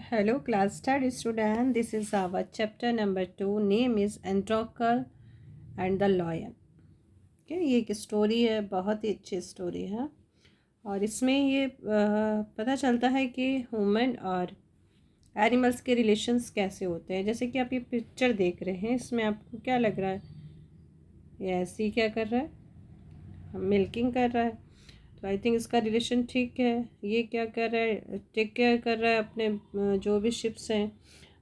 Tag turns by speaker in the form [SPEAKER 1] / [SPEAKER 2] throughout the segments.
[SPEAKER 1] Hello, class study student. This is our chapter number 2. Name is Androcle and the Lion. ये एक story है, बहुत ही अच्छी story है और इसमें ये पता चलता है कि ह्यूमन और एनिमल्स के रिलेशंस कैसे होते हैं। जैसे कि आप ये पिक्चर देख रहे हैं, इसमें आपको क्या लग रहा है? ये ऐसी क्या कर रहा है? मिल्किंग कर रहा है। तो आई थिंक इसका रिलेशन ठीक है। ये क्या कर रहा है? टेक केयर कर रहा है अपने जो भी शिप्स हैं।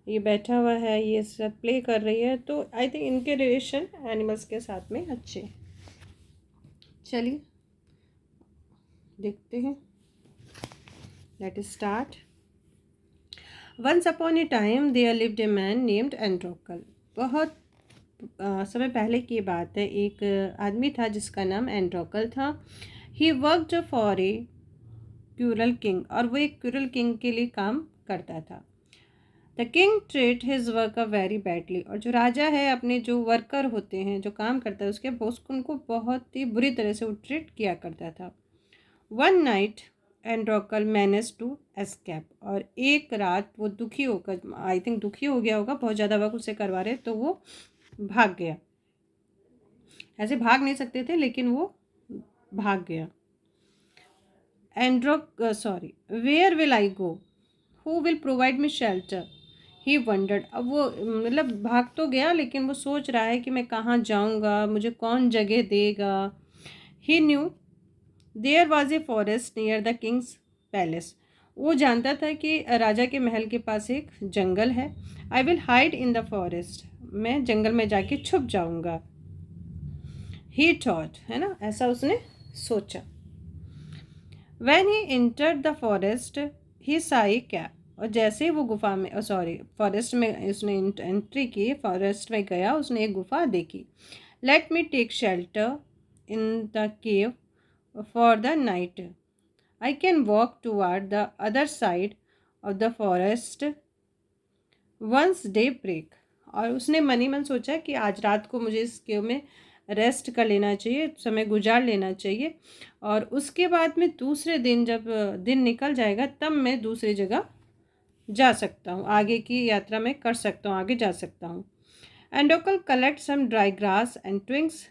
[SPEAKER 1] ये बैठा हुआ है, ये साथ प्ले कर रही है। तो आई थिंक इनके रिलेशन एनिमल्स के साथ में अच्छे हैं। चलिए देखते हैं। Let start. Once upon a time there lived a man named Androcles. बहुत समय पहले की बात है। एक आदमी था जिसका नाम एंड्रोकल था। He worked for A crucial king, और वो एक क्यूरल किंग के लिए काम करता था। The king treat his worker very badly, और जो राजा है अपने जो वर्कर होते हैं, जो काम करता है उसके बॉस को, उनको बहुत ही बुरी तरह से वो ट्रीट किया करता था। One night Androcles manage to escape, और एक रात वो दुखी होकर, आई थिंक दुखी हो गया होगा, बहुत ज़्यादा वर्क उसे करवा रहे, तो वो भाग गया। ऐसे भाग नहीं सकते थे लेकिन वो भाग गया। Where will I go, who will provide me shelter, he wondered. अब वो मतलब भाग तो गया लेकिन वो सोच रहा है कि मैं कहाँ जाऊँगा, मुझे कौन जगह देगा। He knew there was a forest near the king's palace. वो जानता था कि राजा के महल के पास एक जंगल है। I will hide in the forest, मैं जंगल में जाके छुप जाऊँगा। ही थॉट, है ना, ऐसा उसने सोचा। When he entered the forest, he saw a cat. और जैसे ही वो गुफा में फॉरेस्ट में उसने एंट्री की, फॉरेस्ट में गया, उसने एक गुफा देखी। Let me take shelter in the cave for the night, I can walk toward the other side of the forest once day break. और उसने मन ही मन सोचा कि आज रात को मुझे इस केव में रेस्ट कर लेना चाहिए, समय गुजार लेना चाहिए, और उसके बाद में दूसरे दिन जब दिन निकल जाएगा तब मैं दूसरी जगह जा सकता हूँ, आगे की यात्रा में कर सकता हूँ, आगे जा सकता हूँ। Androcles collect some dry grass and twigs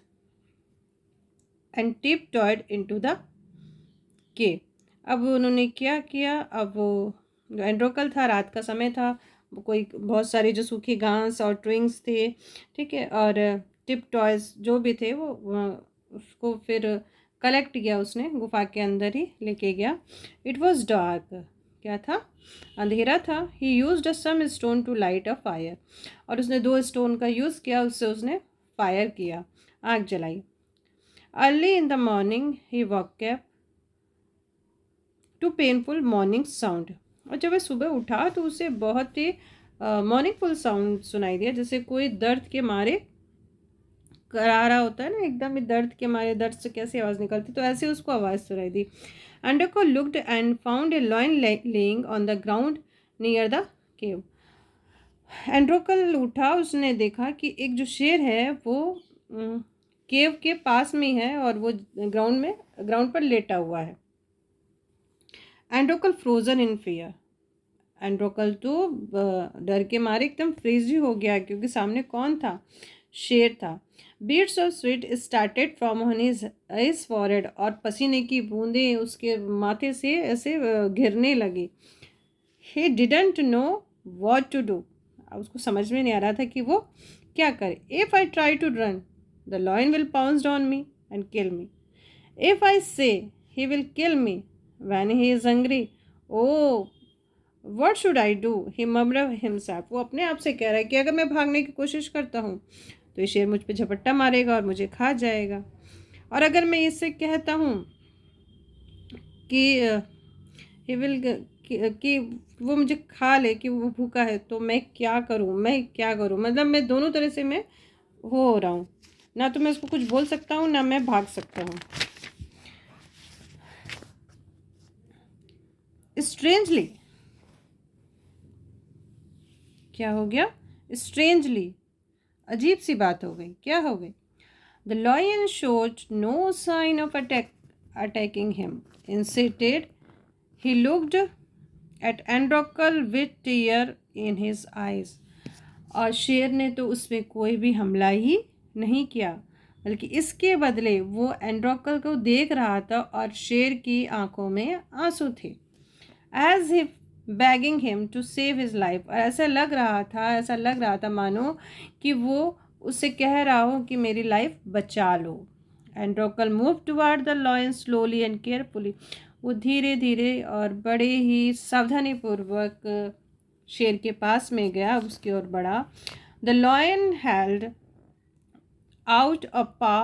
[SPEAKER 1] and tiptoed into the cave. अब उन्होंने क्या किया, अब वो एंड्रोकल था, रात का समय था, कोई बहुत सारे जो सूखी घास और ट्विंग्स थे, ठीक है, और टिप टॉयज जो भी थे वो उसको फिर कलेक्ट किया उसने, गुफा के अंदर ही लेके गया। इट वॉज डार्क, क्या था, अंधेरा था। He used some stone to light a fire, और उसने 2 स्टोन का यूज़ किया, उससे उसने फायर किया, आग जलाई। Early in the morning he woke up to painful morning sound, और जब वह सुबह उठा तो उसे बहुत ही मॉर्निंगफुल साउंड सुनाई दिया, जैसे कोई दर्द के मारे करा रहा होता है ना, एकदम ही दर्द के मारे, दर्द से कैसे आवाज़ निकलती, तो ऐसे उसको आवाज़ सुनाई दी। Androcles looked and found a lion lying on the ground near the cave. Androcles उठा, उसने देखा कि एक जो शेर है वो केव के पास में है और वो ग्राउंड पर लेटा हुआ है। एंड्रोकल फ्रोजन इन फियर, एंड्रोकल तो डर के मारे एकदम फ्रीज ही हो गया, क्योंकि सामने कौन था, शेर था। Beads of sweat started from on his forehead, और पसीने की बूंदें उसके माथे से ऐसे गिरने लगी। He didn't know what to do, अब उसको समझ में नहीं आ रहा था कि वो क्या करे। If I try to run the lion will pounce on me and kill me, if I say he will kill me when he is hungry, oh What should I do? He murmured himself. वो अपने आप से कह रहा है कि अगर मैं भागने की कोशिश करता हूँ तो ये शेर मुझ पे झपट्टा मारेगा और मुझे खा जाएगा, और अगर मैं इससे कहता हूँ कि ही विल कि वो मुझे खा ले, कि वो भूखा है, तो मैं क्या करूँ। मतलब मैं दोनों तरह से मैं हो रहा हूँ, ना तो मैं उसको कुछ बोल सकता हूँ, ना मैं भाग सकता हूँ। स्ट्रेंजली, क्या हो गया, स्ट्रेंजली, अजीब सी बात हो गई, क्या हो गई। The lion showed no sign of attacking him, instead he looked at Androcles with tear in his eyes. और शेर ने तो उस पर कोई भी हमला ही नहीं किया, बल्कि इसके बदले वो एंड्रोकल को देख रहा था और शेर की आंखों में आंसू थे। As he begging him to save his life. और ऐसा लग रहा था मानो कि वो उससे कह रहा हो कि मेरी लाइफ बचा लो। Androcles move toward the lion slowly and carefully. वो धीरे धीरे और बड़े ही सावधानी पूर्वक शेर के पास में गया, उसकी ओर बढ़ा। The lion held out a paw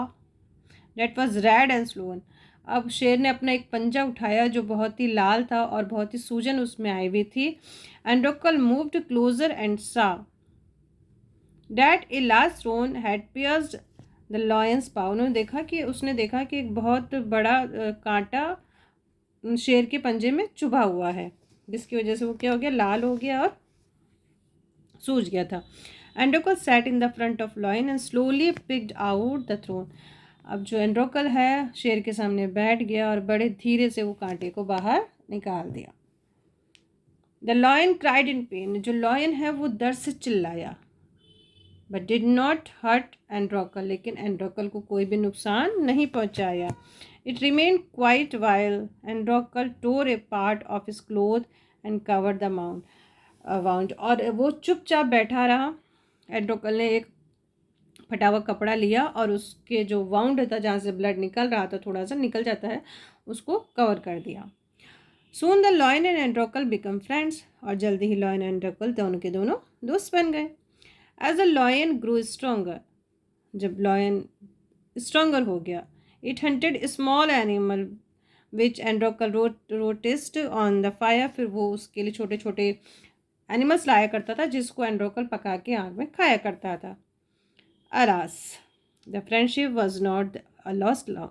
[SPEAKER 1] that was red and swollen. अब शेर ने अपना एक पंजा उठाया जो बहुत ही लाल था और बहुत ही सूजन उसमें आई हुई थी। एंड्रोकल मूव्ड क्लोजर एंड सा that a large stone had pierced the lion's पा। उसने देखा कि एक बहुत बड़ा कांटा शेर के पंजे में चुभा हुआ है, जिसकी वजह से वो क्या हो गया, लाल हो गया और सूज गया था। Androcles sat in the front of lion and slowly picked out the thorn. अब जो एंड्रोकल है शेर के सामने बैठ गया और बड़े धीरे से वो कांटे को बाहर निकाल दिया। The lion cried in pain. जो लॉयन है वो दर्द से चिल्लाया, but did not hurt Androcles. लेकिन एंड्रोकल को कोई भी नुकसान नहीं पहुंचाया। It remained quiet while Androcles tore a part of his cloth and cover the wound. और वो चुपचाप बैठा रहा। एंड्रोकल ने एक फटा हुआ कपड़ा लिया और उसके जो वाउंड था, जहाँ से ब्लड निकल रहा था, थोड़ा सा निकल जाता है, उसको कवर कर दिया। Soon the lion and Androcles become friends. और जल्दी ही लॉयन एंड एंड्रोकल दोनों के दोनों दोस्त बन गए। As the lion grew stronger. जब लॉयन स्ट्रोंगर हो गया, it hunted small animal which Androcles roasted on the fire. फिर वो उसके लिए छोटे छोटे एनिमल्स लाया करता था, जिसको एंड्रोकल पका के आग में खाया करता था। Alas the friendship was not a lost love.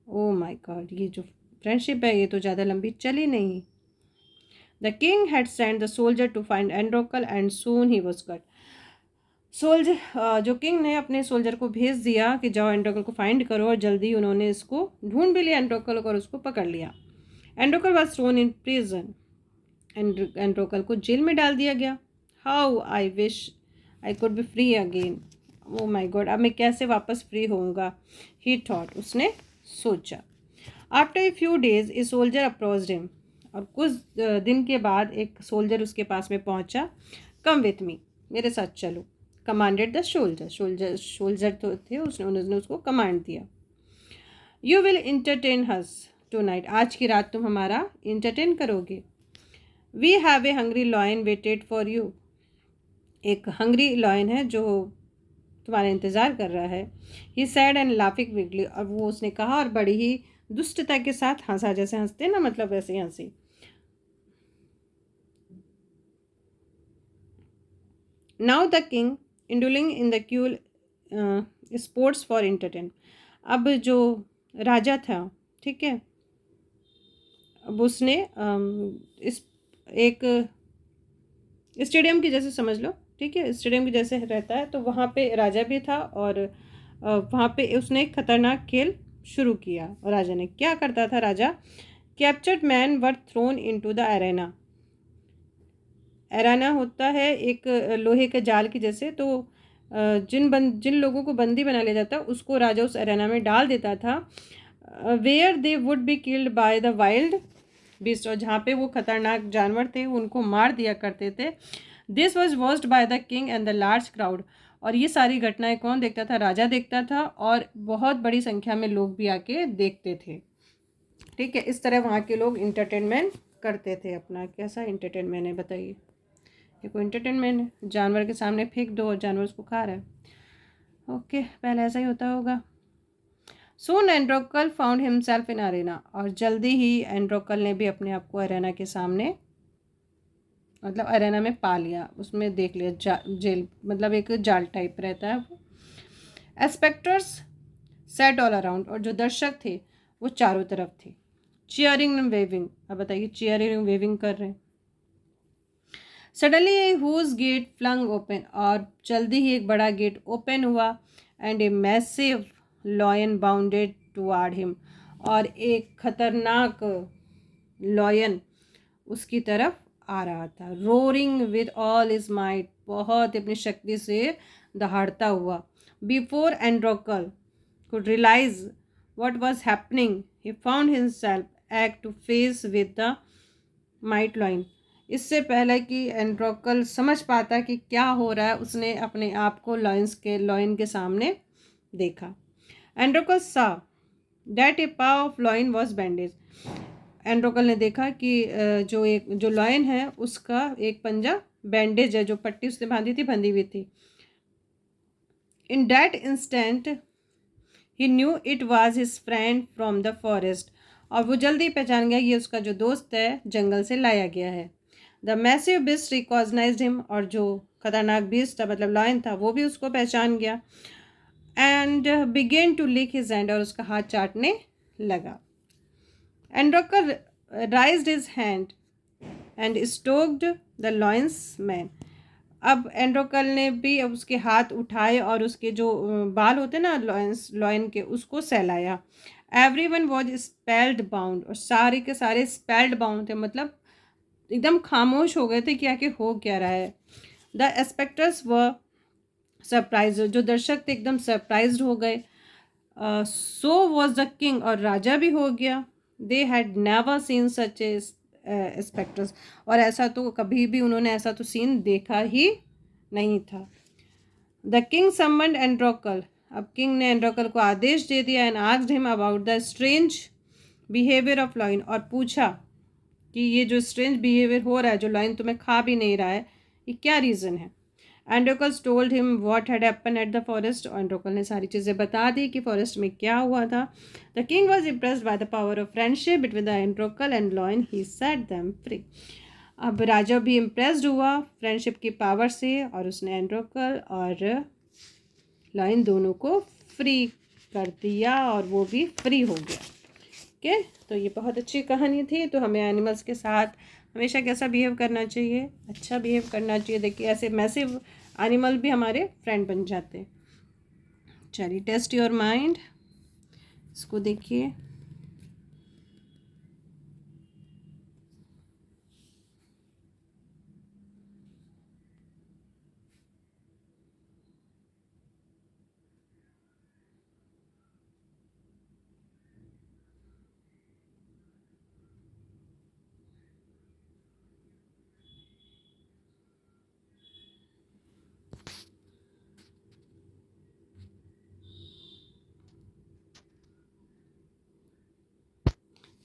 [SPEAKER 1] Oh my God, ये जो फ्रेंडशिप है ये तो ज़्यादा लंबी चली नहीं। The king had send the soldier to find Androcles and soon he was got. जो किंग ने अपने सोल्जर को भेज दिया कि जाओ एंड्रोकल को फाइंड करो, और जल्दी उन्होंने इसको ढूंढ भी लिया एंड्रोकल को और उसको पकड़ लिया। Androcles was thrown in prison. Androcles को जेल में डाल दिया गया। How I wish I could be free again. Oh my God, अब मैं कैसे वापस फ्री होऊंगा, ही थॉट, उसने सोचा। After a few days a soldier approached him. और कुछ दिन के बाद एक सोल्जर उसके पास में पहुंचा। कम विथ मी, मेरे साथ चलो। कमांडेड द सोल्जर तो थे, उन्होंने उसको कमांड दिया। You will entertain us tonight. आज की रात तुम हमारा इंटरटेन करोगे। We have a hungry lion waited for you. एक हंग्री लॉयन है जो तुम्हारा इंतज़ार कर रहा है। He said and laughing wickedly. और वो उसने कहा और बड़ी ही दुष्टता के साथ हंसा, जैसे हंसते ना, मतलब वैसे हंसी। Now the king indulging in the cruel sports for entertain. अब जो राजा था, ठीक है, अब उसने इस एक स्टेडियम की जैसे समझ लो, ठीक है, स्टेडियम की जैसे रहता है, तो वहाँ पे राजा भी था और वहाँ पे उसने एक खतरनाक खेल शुरू किया। और राजा ने क्या करता था, राजा captured man were thrown into the arena. Arena होता है एक लोहे के जाल की जैसे, तो जिन लोगों को बंदी बना लिया जाता उसको राजा उस एरेना में डाल देता था। Where they would be killed by the wild beast. और जहाँ पे वो खतरनाक जानवर थे उनको मार दिया करते थे। This was watched by the king and the large crowd. और ये सारी घटनाएं कौन देखता था, राजा देखता था, और बहुत बड़ी संख्या में लोग भी आके देखते थे। ठीक है, इस तरह वहाँ के लोग इंटरटेनमेंट करते थे अपना। कैसा इंटरटेनमेंट है बताइए, ये कोई इंटरटेनमेंट है? जानवर के सामने फेंक दो और जानवर उसको खा रहा है। ओके, पहले ऐसा ही होता होगा। सून एंड्रोकल फाउंड हिमसेल्फ इन अरेना। और जल्दी ही एंड्रोकल ने भी अपने आप को अरेना के सामने, मतलब अरेना में पा लिया, उसमें देख लिया। जेल मतलब एक जाल टाइप रहता है वो। Spectators sat all around. और जो दर्शक थे वो चारों तरफ थे। Cheering and waving. अब बताइए, चीयरिंग एंड वेविंग कर रहे हैं। Suddenly a huge gate flung open. और जल्दी ही एक बड़ा गेट ओपन हुआ। And a massive lion bounded toward him. और एक खतरनाक लॉयन उसकी तरफ आ रहा था, roaring with all its might, बहुत अपनी शक्ति से दहाड़ता हुआ। Before एंड्रोकल could realize what was happening, he found himself act to face with the might lion. इससे पहले कि एंड्रोकल समझ पाता कि क्या हो रहा है, उसने अपने आप को लॉयन के सामने देखा। एंड्रोकल saw that A paw of lion was bandaged. एंड्रोकल ने देखा कि जो लॉयन है उसका एक पंजा बैंडेज है, जो पट्टी उसने बांधी थी, बंधी हुई थी। In that instant he knew it was his friend from the forest, और वो जल्दी पहचान गया ये उसका जो दोस्त है, जंगल से लाया गया है। The massive beast recognised him, और जो खतरनाक बीस्ट था मतलब लॉयन था, वो भी उसको पहचान गया। And began to lick his hand, और उसका हाथ चाटने लगा। Androcles raised his hand and stroked the lion's mane. अब एंड्रोकल ने भी अब उसके हाथ उठाए और उसके जो बाल होते ना लॉयन के, उसको सहलाया। एवरीवन वॉज स्पेल्ड बाउंड, और सारे के सारे स्पेल्ड बाउंड थे, मतलब एकदम खामोश हो गए थे कि आखिर हो क्या रहा है। द स्पेक्टर्स व सरप्राइज, जो दर्शक थे एकदम सरप्राइज हो गए। सो वॉज द किंग, और राजा भी हो गया। They had never seen such A spectres, और ऐसा तो कभी भी उन्होंने ऐसा तो सीन देखा ही नहीं था। द किंग समन्ड एंड्रोकल, अब किंग ने एंड्रोकल को आदेश दे दिया। And asked him about the strange behaviour of lion, और पूछा कि ये जो स्ट्रेंज बिहेवियर हो रहा है, जो लॉयन तुम्हें खा भी नहीं रहा है, ये क्या रीज़न है। Androcles told him what had happen at the forest, Androcles ने सारी चीज़ें बता दी कि फॉरेस्ट में क्या हुआ था। The king was impressed by the power of friendship between the Androcles and lion, he set them free. अब राजा भी इम्प्रेस्ड हुआ फ्रेंडशिप की पावर से, और उसने एंड्रोकल और लॉयन दोनों को फ्री कर दिया, और वो भी फ्री हो गया। ओके, तो ये बहुत अच्छी कहानी थी। तो हमें एनिमल्स के साथ हमेशा कैसा बिहेव करना चाहिए, अच्छा बिहेव करना चाहिए। देखिए ऐसे मैसिव एनिमल भी हमारे फ्रेंड बन जाते हैं। चलिए, टेस्ट योर माइंड, इसको देखिए।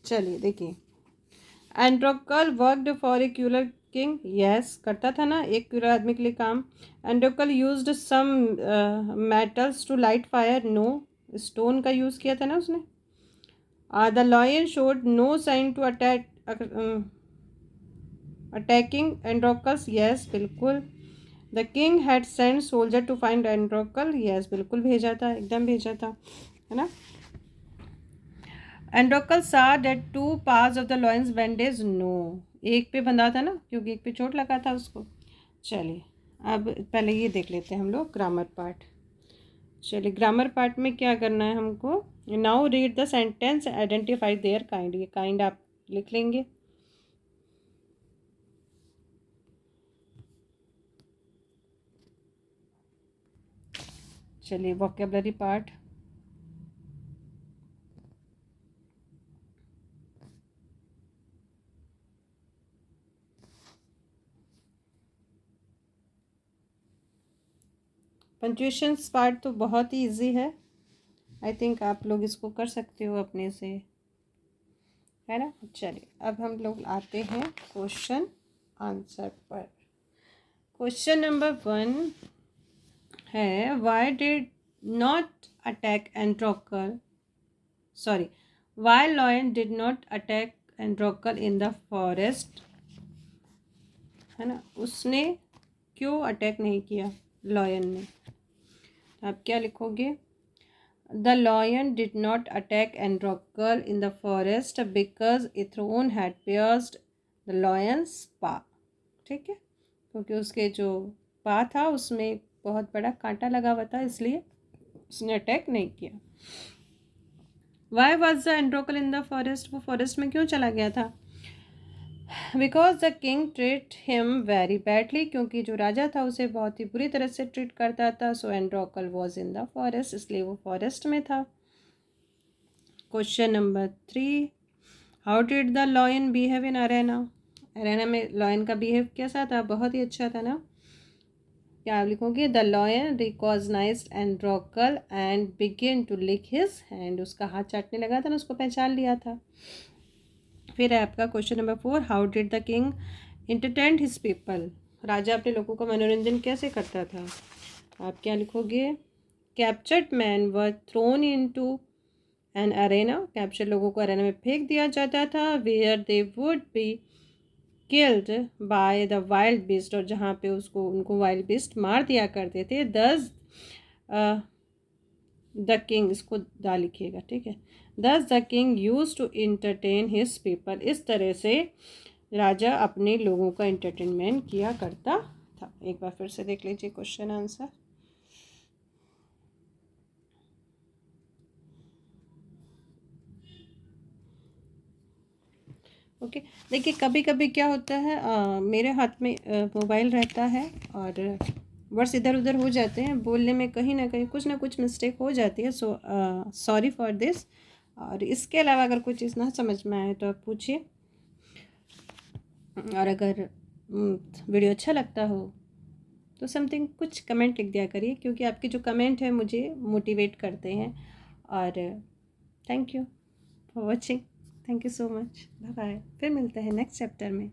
[SPEAKER 1] चलिए देखिए, Androcles worked for a cruel king, yes करता था ना एक क्यूलर आदमी के लिए काम। Androcles used some metals to light fire, no, stone का यूज़ किया था ना उसने। The lion showed no sign to attacking Androcles, yes बिल्कुल। The king had send soldier to find Androcles, yes बिल्कुल भेजा था, एकदम भेजा था, है ना। Androcles saw that two parts of the lion's bandage, no, एक पे बंधा था ना, क्योंकि एक पे चोट लगा था उसको। चलिए अब पहले ये देख लेते हैं हम लोग ग्रामर पार्ट। चलिए ग्रामर पार्ट में क्या करना है हमको। Now read the sentence, identify there kind, ये काइंड आप लिख लेंगे। चलिए वोकेबलरी पार्ट। पंक्चुएशंस पार्ट तो बहुत ही इजी है, आई थिंक आप लोग इसको कर सकते हो अपने से, है ना। चलिए अब हम लोग आते हैं क्वेश्चन आंसर पर। क्वेश्चन नंबर 1 है, why did not attack Androcles, sorry, why lion did not attack Androcles in the forest, है ना, उसने क्यों अटैक नहीं किया लॉयन ने। आप क्या लिखोगे, the lion did not attack Androcles in the forest because a thorn had pierced the lion's paw, ठीक है, क्योंकि उसके जो पा था उसमें बहुत बड़ा कांटा लगा हुआ था, इसलिए उसने अटैक नहीं किया। Why was the Androcles in the forest, वो फॉरेस्ट में क्यों चला गया था। Because the king treat him very badly, क्योंकि जो राजा था उसे बहुत ही बुरी तरह से ट्रीट करता था। सो एंड्रोकल वॉज इन द फॉरेस्ट, इसलिए वो फॉरेस्ट में था। Question number 3, how did the lion behave in Arena? Arena में लॉयन का बिहेव कैसा था? बहुत ही अच्छा था ना। क्या आप लिखोगे? The lion recognised Androcles and begin to lick his hand, उसका हाथ चाटने लगा था ना, उसको पहचान लिया था। फिर है आपका question number 4, how did the king entertain his people? राजा अपने लोगों का मनोरंजन कैसे करता था? आप क्या लिखोगे? Captured man were thrown into an arena, capture लोगों को अरेना में फेंक दिया जाता था। Where they would be killed by the wild beast, और जहाँ पे उनको वाइल्ड बीस्ट मार दिया करते थे। दस द किंग, इसको दा लिखिएगा, ठीक है। Thus the king used to entertain his people, इस तरह से राजा अपने लोगों का इंटरटेनमेंट किया करता था। एक बार फिर से देख लीजिए क्वेश्चन आंसर। ओके, देखिए कभी कभी क्या होता है, मेरे हाथ में मोबाइल रहता है और वर्ड्स इधर उधर हो जाते हैं, बोलने में कहीं ना कुछ मिस्टेक हो जाती है। So sorry for this. और इसके अलावा अगर कोई चीज़ ना समझ में आए तो आप पूछिए। और अगर वीडियो अच्छा लगता हो तो समथिंग कुछ कमेंट लिख दिया करिए, क्योंकि आपके जो कमेंट है मुझे मोटिवेट करते हैं। और thank you for watching, thank you so much, bye bye. फिर मिलते हैं नेक्स्ट चैप्टर में।